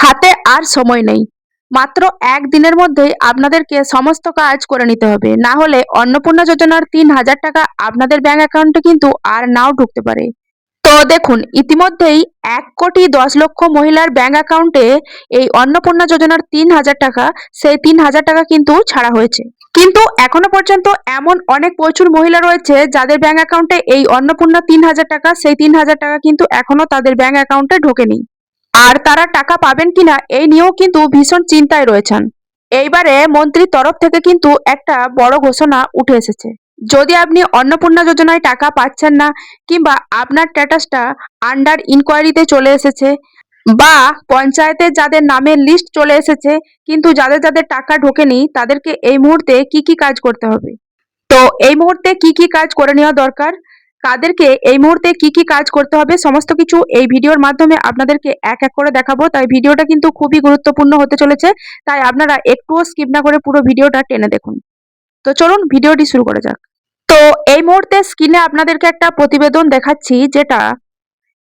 হাতে আর সময় নেই। মাত্র ১ দিনের মধ্যেই আপনাদেরকে সমস্ত কাজ করে নিতে হবে। না হলে অন্নপূর্ণা যোজনার ৩,০০০ টাকা আপনাদের ব্যাংক অ্যাকাউন্টে কিন্তু আর নাও ঢুকতে পারে। তো দেখুন, ইতিমধ্যেই ১,১০,০০,০০০ মহিলার ব্যাংক অ্যাকাউন্টে এই অন্নপূর্ণা যোজনার ৩,০০০ টাকা, সেই ৩,০০০ টাকা কিন্তু ছাড়া হয়েছে। কিন্তু এখনো পর্যন্ত এমন অনেক প্রচুর মহিলা রয়েছে যাদের ব্যাংক অ্যাকাউন্টে এই অন্নপূর্ণা ৩,০০০ টাকা, সেই ৩,০০০ টাকা কিন্তু এখনো তাদের ব্যাংক অ্যাকাউন্টে ঢোকেনি। আর তারা টাকা পাবেন কিনা এই নিয়েও কিন্তু ভীষণ চিন্তায় রয়েছেন। এইবারে মন্ত্রীর তরফ থেকে কিন্তু একটা বড় ঘোষণা উঠে এসেছে। যদি আপনি অন্নপূর্ণা যোজনায় টাকা পাচ্ছেন না, কিংবা আপনার স্ট্যাটাসটা আন্ডার ইনকোয়ারিতে চলে এসেছে, বা পঞ্চায়েতে যাদের নামের লিস্ট চলে এসেছে কিন্তু যাদের যাদের টাকা ঢোকেনি, তাদেরকে এই মুহূর্তে কি কি কাজ করতে হবে। তো এই মুহূর্তে কি কি কাজ করে নেওয়া দরকার, কাদেরকে এই মুহূর্তে কি কি কাজ করতে হবে, সমস্ত কিছু এই ভিডিওর মাধ্যমে আপনাদেরকে এক এক করে দেখাবো। তাই ভিডিওটা কিন্তু খুবই গুরুত্বপূর্ণ হতে চলেছে, তাই আপনারা একটুও স্কিপ না করে পুরো ভিডিওটা টেনে দেখুন। তো চলুন ভিডিওটি শুরু করা যাক। তো এই মুহূর্তে স্ক্রিনে আপনাদেরকে একটা প্রতিবেদন দেখাচ্ছি, যেটা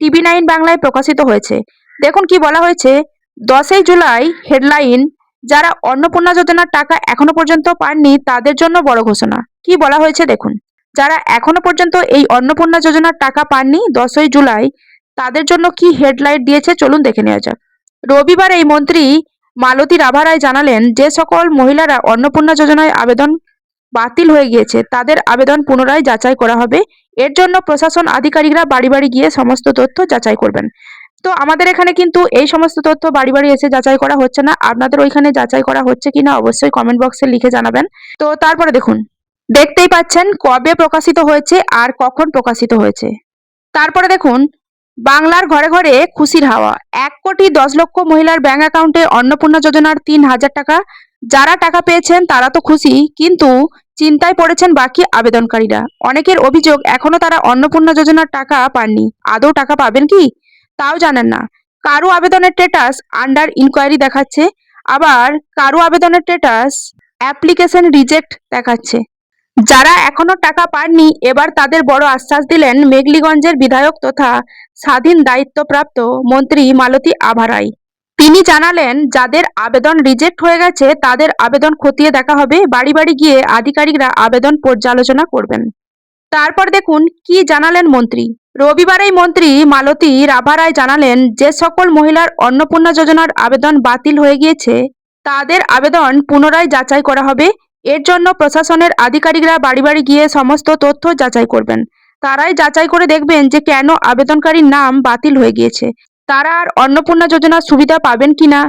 TV9 বাংলায় প্রকাশিত হয়েছে। দেখুন কি বলা হয়েছে। 10ই জুলাই হেডলাইন, যারা অন্নপূর্ণা যোজনার টাকা এখনো পর্যন্ত পাননি তাদের জন্য বড় ঘোষণা। কি বলা হয়েছে দেখুন। যারা এখনো পর্যন্ত এই অন্নপূর্ণা যোজনার টাকা পাননি 10ই জুলাই, তাদের জন্য কি হেডলাইন দিয়েছে চলুন দেখে নেওয়া যাক। রবিবার এই মন্ত্রী মালতী রাভা রায় জানালেন, যে সকল মহিলারা অন্নপূর্ণা যোজনায় আবেদন বাতিল হয়ে গিয়েছে তাদের আবেদন পুনরায় যাচাই করা হবে। এর জন্য প্রশাসন আধিকারিকরা বাড়ি বাড়ি গিয়ে সমস্ত তথ্য যাচাই করবেন। তো আমাদের এখানে কিন্তু এই সমস্ত তথ্য বাড়ি বাড়ি এসে যাচাই করা হচ্ছে না। আপনাদের ওইখানে যাচাই করা হচ্ছে কিনা অবশ্যই কমেন্ট বক্সে লিখে জানাবেন। তো তারপরে দেখুন, দেখতেই পাচ্ছেন কবে প্রকাশিত হয়েছে আর কখন প্রকাশিত হয়েছে। তারপরে দেখুন, বাংলার ঘরে ঘরে খুশির হাওয়া। ১,১০,০০,০০০ মহিলার ব্যাংক অ্যাকাউন্টে অন্নপূর্ণা যোজনার ৩,০০০ টাকা। যারা টাকা পেয়েছেন তারা তো খুশি, কিন্তু চিন্তায় পড়েছেন বাকি আবেদনকারীরা। অনেকের অভিযোগ, এখনো তারা অন্নপূর্ণা যোজনার টাকা পাননি। আদৌ টাকা পাবেন কি তাও জানেন না। কারো আবেদনের স্ট্যাটাস আন্ডার ইনকোয়ারি দেখাচ্ছে, আবার কারো আবেদনের স্ট্যাটাস অ্যাপ্লিকেশন রিজেক্ট দেখাচ্ছে। যারা এখনো টাকা পাননি, এবার তাদের বড় আশ্বাস দিলেন মেঘলিগঞ্জের বিধায়ক তথা স্বাধীন দায়িত্বপ্রাপ্ত মন্ত্রী মালতী আভা রায়। তিনি জানালেন, যাদের আবেদন রিজেক্ট হয়ে গেছে তাদের আবেদন খতিয়ে দেখা হবে। বাড়ি বাড়ি গিয়ে আধিকারিকরা আবেদন পর্যালোচনা করবেন। তারপর দেখুন কি জানালেন মন্ত্রী। রবিবারেই মন্ত্রী মালতী রাভা রায় জানালেন, যে সকল মহিলার অন্নপূর্ণা যোজনার আবেদন বাতিল হয়ে গিয়েছে তাদের আবেদন পুনরায় যাচাই করা হবে। এর জন্য প্রশাসনের আধিকারিকরা বাড়ি বাড়ি গিয়ে সমস্ত তথ্য যাচাই করবেন। তারাই যাচাই করে দেখবেন যে কেন আবেদনকারীর নাম বাতিল হয়ে গিয়েছে, তারা আর অন্নপূর্ণা যোজনার সুবিধা পাবেন কিনা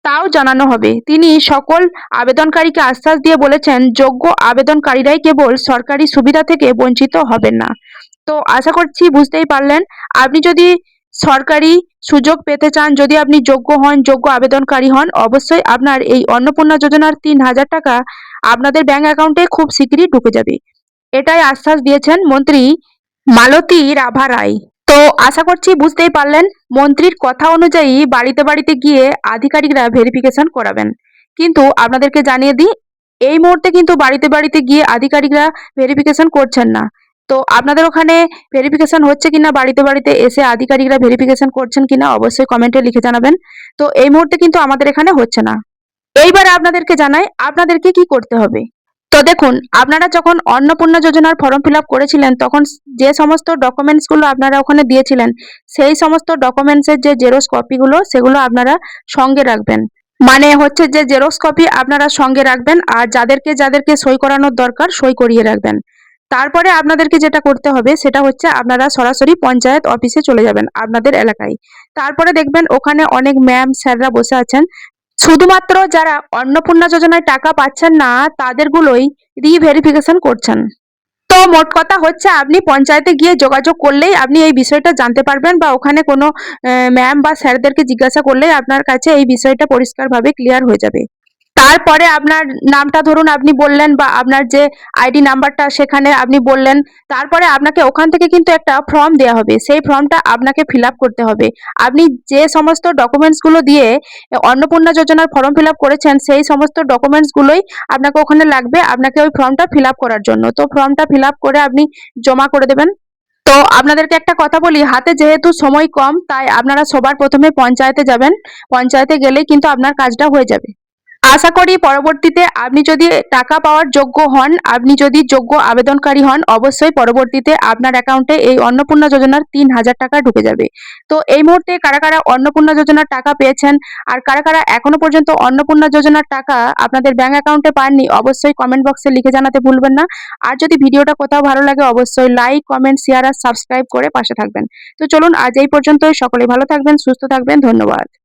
তাও জানানো হবে। তিনি সকল আবেদনকারীকে আশ্বাস দিয়ে বলেছেন, যোগ্য আবেদনকারীরাই কেবল সরকারি সুবিধা থেকে বঞ্চিত হবেন না। তো আশা করছি বুঝতেই পারলেন। আপনি যদি সরকারি সুযোগ পেতে চান, যদি আপনি যোগ্য হন, যোগ্য আবেদনকারী হন, অবশ্যই আপনার এই অন্নপূর্ণা যোজনার ৩,০০০ টাকা আপনাদের ব্যাংক অ্যাকাউন্টে খুব শীঘ্রই ঢুকে যাবে। এটাই আশ্বাস দিয়েছেন মন্ত্রী মালতী রাভা রায়। তো আশা করছি বুঝতেই পারলেন। মন্ত্রীর কথা অনুযায়ী বাড়িতে বাড়িতে গিয়ে আধিকারিকরা ভেরিফিকেশন করাবেন। কিন্তু আপনাদেরকে জানিয়ে দিই, এই মুহূর্তে কিন্তু বাড়িতে বাড়িতে গিয়ে আধিকারিকরা ভেরিফিকেশন করছেন না। তো আপনাদের ওখানে ভেরিফিকেশন হচ্ছে কিনা, বাড়িতে বাড়িতে এসে আধিকারিকরা ভেরিফিকেশন করছেন কিনা অবশ্যই কমেন্টে লিখে জানাবেন। তো এই মুহূর্তে কিন্তু আমাদের এখানে হচ্ছে না। এইবার আপনাদেরকে জানাই আপনাদেরকে কি করতে হবে। তো দেখুন, আপনারা যখন অন্নপূর্ণা যোজনার ফর্ম ফিল আপ করেছিলেন তখন যে সমস্ত ডকুমেন্টসগুলো আপনারা ওখানে দিয়েছিলেন, সেই সমস্ত ডকুমেন্টসের যে জেরক্স কপিগুলো সেগুলো আপনারা সঙ্গে রাখবেন। মানে হচ্ছে যে জেরক্স কপি আপনারা সঙ্গে রাখবেন, আর যাদেরকে যাদেরকে সই করানোর দরকার সই করিয়ে রাখবেন। তারপরে আপনাদেরকে যেটা করতে হবে সেটা হচ্ছে আপনারা সরাসরি পঞ্চায়েত অফিসে চলে যাবেন আপনাদের এলাকায়। তারপরে দেখবেন ওখানে অনেক ম্যাম স্যাররা বসে আছেন। শুধুমাত্র যারা অন্নপূর্ণা যোজনায় টাকা পাচ্ছেন না তাদেরগুলোই রিভেরিফিকেশন করছেন। তো মোট কথা হচ্ছে, আপনি পঞ্চায়েতে গিয়ে যোগাযোগ করলেই আপনি এই বিষয়টা জানতে পারবেন, বা ওখানে কোনো ম্যাম বা স্যারদেরকে জিজ্ঞাসা করলেই আপনার কাছে এই বিষয়টা পরিষ্কারভাবে ক্লিয়ার হয়ে যাবে। তারপরে আপনার নামটা ধরুন আপনি বললেন, বা আপনার যে আইডি নাম্বারটা সেখানে আপনি বললেন। তারপরে আপনাকে ওখান থেকে কিন্তু একটা ফর্ম দেওয়া হবে, সেই ফর্মটা আপনাকে ফিল আপ করতে হবে। আপনি যে সমস্ত ডকুমেন্টসগুলো দিয়ে অন্নপূর্ণা যোজনার ফর্ম ফিল আপ করেছেন সেই সমস্ত ডকুমেন্টসগুলোই আপনাকে ওখানে লাগবে আপনাকে ওই ফর্মটা ফিল আপ করার জন্য। তো ফর্মটা ফিল আপ করে আপনি জমা করে দেবেন। তো আপনাদেরকে একটা কথা বলি, হাতে যেহেতু সময় কম, তাই আপনারা সবার প্রথমে পঞ্চায়েতে যাবেন। পঞ্চায়েতে গেলেই কিন্তু আপনার কাজটা হয়ে যাবে। আশা করি পরবর্তীতে আপনি যদি টাকা পাওয়ার যোগ্য হন, আপনি যদি যোগ্য আবেদনকারী হন, অবশ্যই পরবর্তীতে আপনার অ্যাকাউন্টে এই অন্নপূর্ণা যোজনার ৩,০০০ টাকা ঢুকে যাবে। তো এই মুহূর্তে কারা কারা অন্নপূর্ণা যোজনার টাকা পেয়েছেন আর কারা কারা এখনো পর্যন্ত অন্নপূর্ণা যোজনার টাকা আপনাদের ব্যাংক অ্যাকাউন্টে পাননি, অবশ্যই কমেন্ট বক্সে লিখে জানাতে ভুলবেন না। আর যদি ভিডিওটা কোথাও ভালো লাগে, অবশ্যই লাইক, কমেন্ট, শেয়ার আর সাবস্ক্রাইব করে পাশে থাকবেন। তো চলুন আজ এই পর্যন্তই। সকলে ভালো থাকবেন, সুস্থ থাকবেন। ধন্যবাদ।